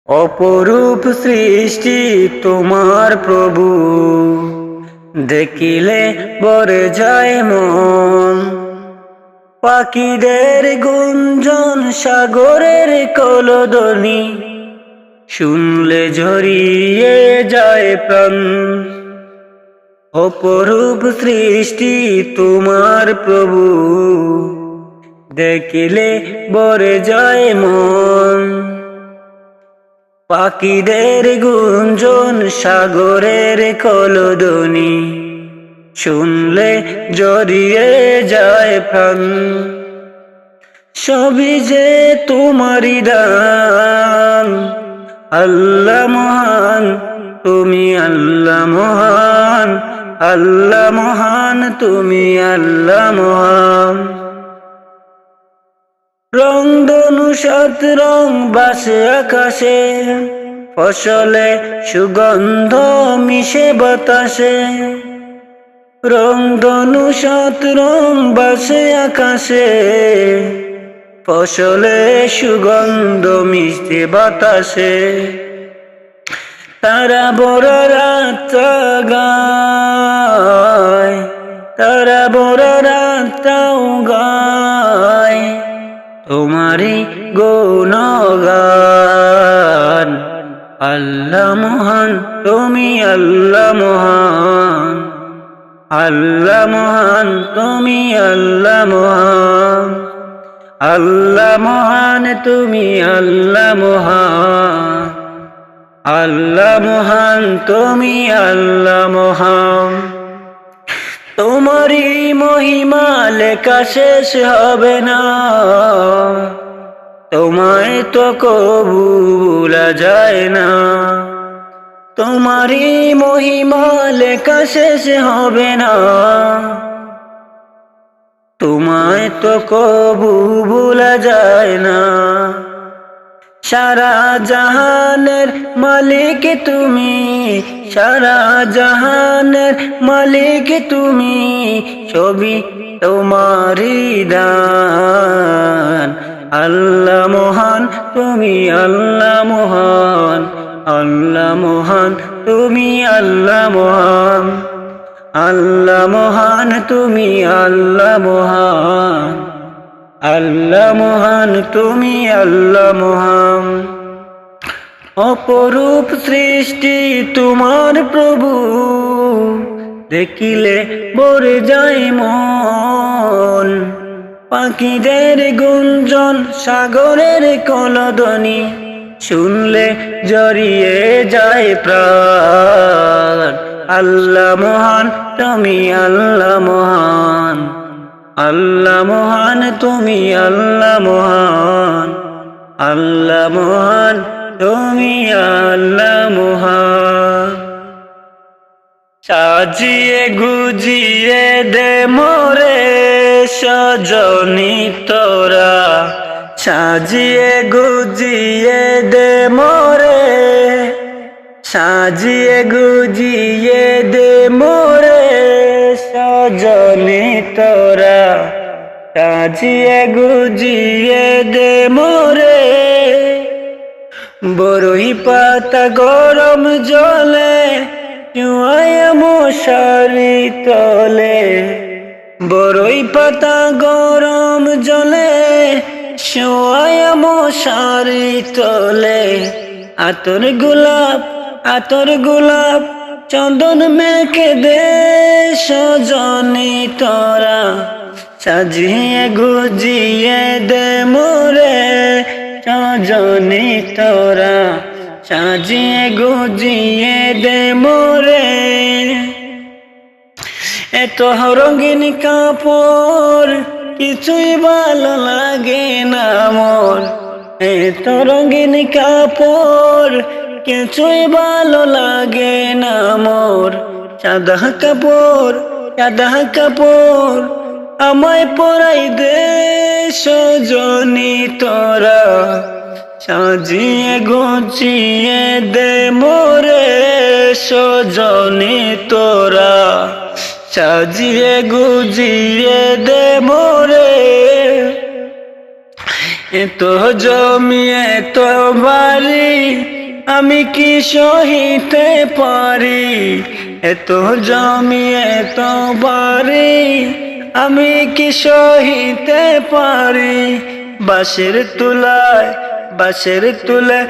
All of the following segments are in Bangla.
অপরূপ সৃষ্টি তোমার প্রভু, দেখিলে ভরে যায় মন। পাখিদের গুঞ্জন, সাগরের কলধ্বনি, শুনলে ঝরিয়ে যায় প্রাণ। অপরূপ সৃষ্টি তোমার প্রভু, দেখিলে ভরে যায় মন। পাখিদের গুঞ্জন, সাগরের কলধ্বনি, শুনলে জড়িয়ে যায় প্রাণ। সবই যে তোমারই দান, আল্লাহ মহান তুমি, আল্লাহ মহান, আল্লাহ মহান তুমি, আল্লাহ মহান। রং ধনু সাত রং বাসে আকাশে, ফসলে সুগন্ধ মিশে বাতাসে। রং ধনু সাত রং বাসে আকাশে, ফসলে সুগন্ধ মিশে বাতাসে। তারা বড় রাত গায়, তারা বড় রাত গায় তোমারি গুণগান। আল্লাহ মহান তুমি, আল্লাহ মহান, আল্লাহ মহান তুমি, আল্লাহ মহান, আল্লাহ মহান তুমি, আল্লাহ মহান, আল্লাহ মহান তুমি, আল্লাহ মহান। তোমারই মহিমা লেখা শেষ হবে না, তোমায় তো কবু ভোলা যায় না। তোমারই মহিমা লেখা শেষ হবে না, তোমায় তো কবু ভোলা যায় না। সারা জাহানের মালিক তুমি, সারা জাহানের মালিক তুমি, সবই তোমারই দান। আল্লাহ মহান তুমি, আল্লাহ মহান, আল্লাহ মহান তুমি, আল্লাহ মহান, আল্লাহ মহান তুমি, আল্লাহ মহান, আল্লাহ মহান তুমি, আল্লাহ মহান। অপরূপ সৃষ্টি তোমার প্রভু, দেখিলে ভরে যায় মন। পাখিদের গুঞ্জন, সাগরের কলধ্বনি, শুনলে জড়িয়ে যায় প্রাণ। আল্লাহ মহান তুমি, আল্লাহ মহান, আল্লাহ মহান তুমি, আল্লাহ মহান, আল্লাহ মহান তুমি, আল্লাহ মহান। সাজিয়ে গুজিয়ে দে মোরে সজনি তোরা, সাজিয়ে গুজিয়ে দে মোরে, সাজিয়ে গুজিয়ে দে মোরে সজনি তোরা, সাজিয়ে গুজিয়ে দে মোরে। বরই পাতা গরম জলে, চুয়ায় মশারি তলে। বরই পাতা গরম জলে, চুয়ায় মশারি তলে। আতর গোলাপ, আতর গোলাপ, চন্দন মেখে দে সজনি তোরা, সাজিয়ে গুজিয়ে দে মোরে সজনি তোরা, সাজিয়ে গুজিয়ে দে মোরে। এত রঙিন কাপড় কিছুই ভালো লাগে না মোর, এত রঙিন কাপড় কিছুই ভালো লাগে না মোর। সাদা কাপড়, সাদা কাপড় আমায় পরাই দে সজনি তোরা, সাজিয়ে গুছিয়ে দে মোরে সজনি তোরা, সাজিয়ে গুজিয়ে দে মোরে। এত জমি এত বাড়ি আমি কি সহিতে পারি এত জমি এত বাড়ি, আমি কি সহিতে পারি বাঁশের তুলায় বাঁশের তুলে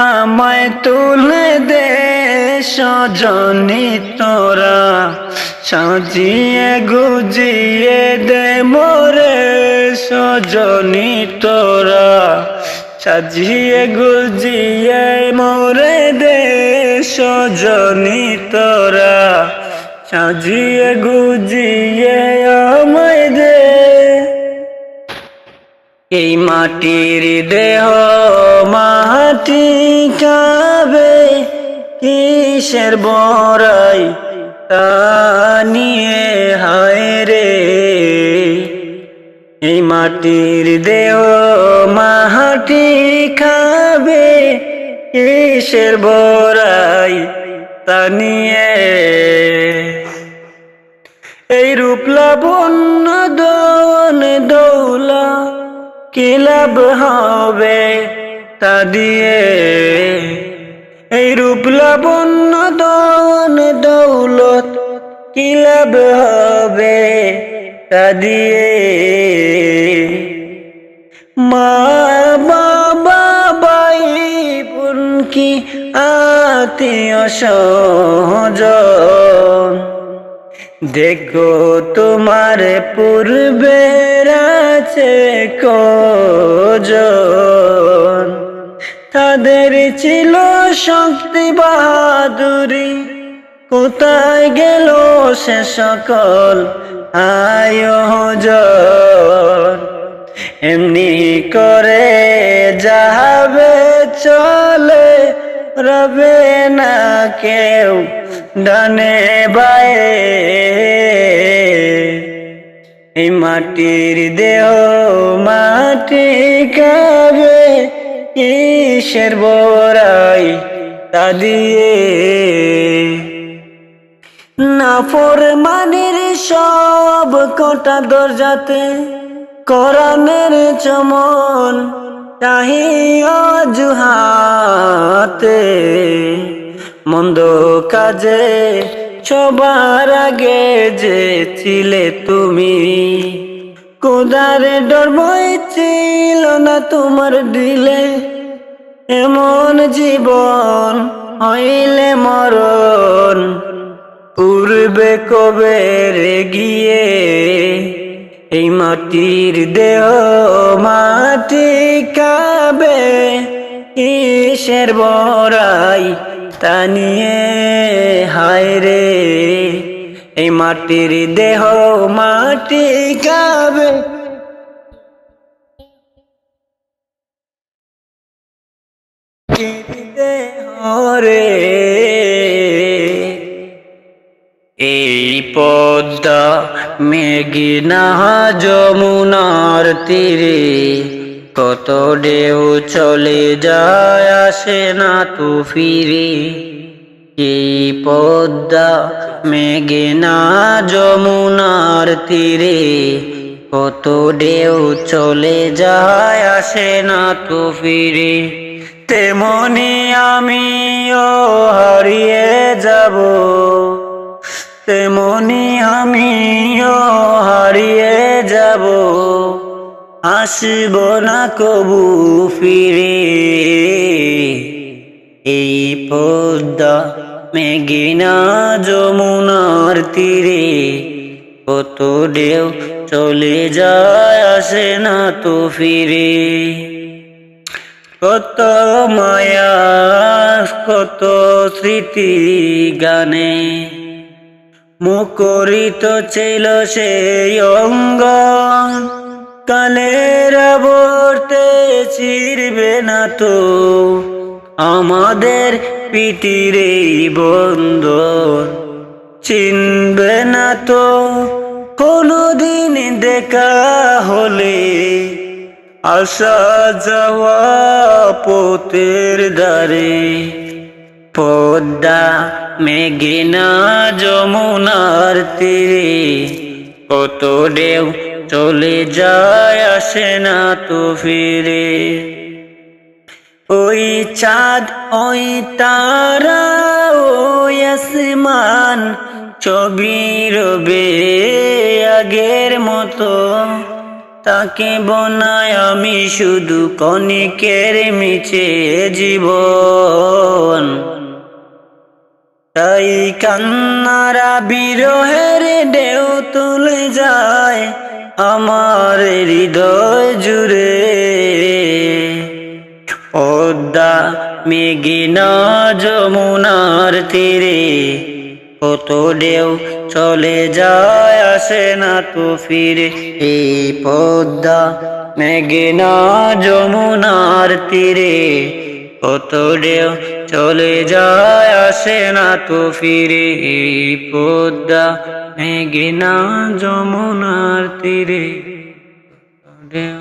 আমায় তুলে দে সজনী তোরা, সাজিয়ে গুজিয়ে দে মোরে সজনী তোরা, সাজিয়ে গুজিয়ে মোরে দে সজনী তোরা, সাজিয়ে গুজিয়ে আমায় দে। এই মাটির দেহ মাটি খাবে কিসের বড়াই তা নিয়ে হায় রে, এই মাটির দেহ মাটি খাবে কিসের বড়াই তা নিয়ে, এই রূপ লাবণ্য দন দৌলা কি লাভ হবে তা দিয়ে, এই রূপ লাবণ্য দন দৌলত কি লাভ হবে তা দিয়ে, মা বাবা ভাই বোন কি আত্মীয় স্বজন, দেখো তোমার পূর্বের আছে কজন, তাদের ছিল শক্তি বাহাদুরি, কোথায় গেল সে সকল আয়োজন, এমনি করে যাবে চলে রবে না কেউ ডানে বায়ে, এই মাটির দেহ মাটি খাবে কিসের বড়াই তা দিয়ে, নাফরমানের সব কটা দরজাতে কোরআনের চমন তাহি অজুহাতে, মন্দ কাজে সবার আগে যে ছিলে তুমি, খোদার ডর ভয় ছিল না তোমার দিলে, এমন জীবন হইলে মরণ পূর্বে কবে রে গিয়ে, এই মাটির দেহ মাটি খাবে কিসের বড়াই তা নিয়ে হায় রে, এই মাটির দেহ মাটি খাবে রে, এই পদ্মা মেঘনা যমুনার তীরে কত ঢেউ চলে যায় আসে না তো ফিরে, এই পদ্মা মেঘনা যমুনার তীরে কত ঢেউ চলে যায় আসে না তো ফিরে, তেমনি আমিও হারিয়ে যাব, তেমনি আমিও হারিয়ে যাব, আসব না কবু ফিরে, এই পদ্মা মেঘনা যমুনার তীরে কত ঢেউ চলে যায় আসে না তো ফিরে, কত মায়া কত স্মৃতি গানে মুখরিত ছিল সেই অঙ্গন, কালের আবর্তে চিরবে না তো আমাদের পিটির এই বন্ধন, চিনবে না তো কোনদিন দেখা হলে আসা যাওয়া পথের ধারে, পদ্মা মেঘনা যমুনার তীরে কত ঢেউ চলে যায় আসে না তো ফিরে, ওই চাঁদ ওই তারা ওই আসমান ছবি রবে আগের মতো, তাকে বনায় আমি শুধু কণিকের মিছে জীবন। তাই কান্নারা বিরহের ঢেউ তুলে যায় আমার হৃদয় জুড়ে। পদ্মা মেঘনা যমুনার তীরে কত ঢেউ চলে যায় আসে না তো ফিরে। এই পদ্মা মেঘনা যমুনার তীরে কত ঢেউ চলে যায় আসে না তো ফিরে। এই পদ্মা মেঘনা যমুনার তীরে ঢেউ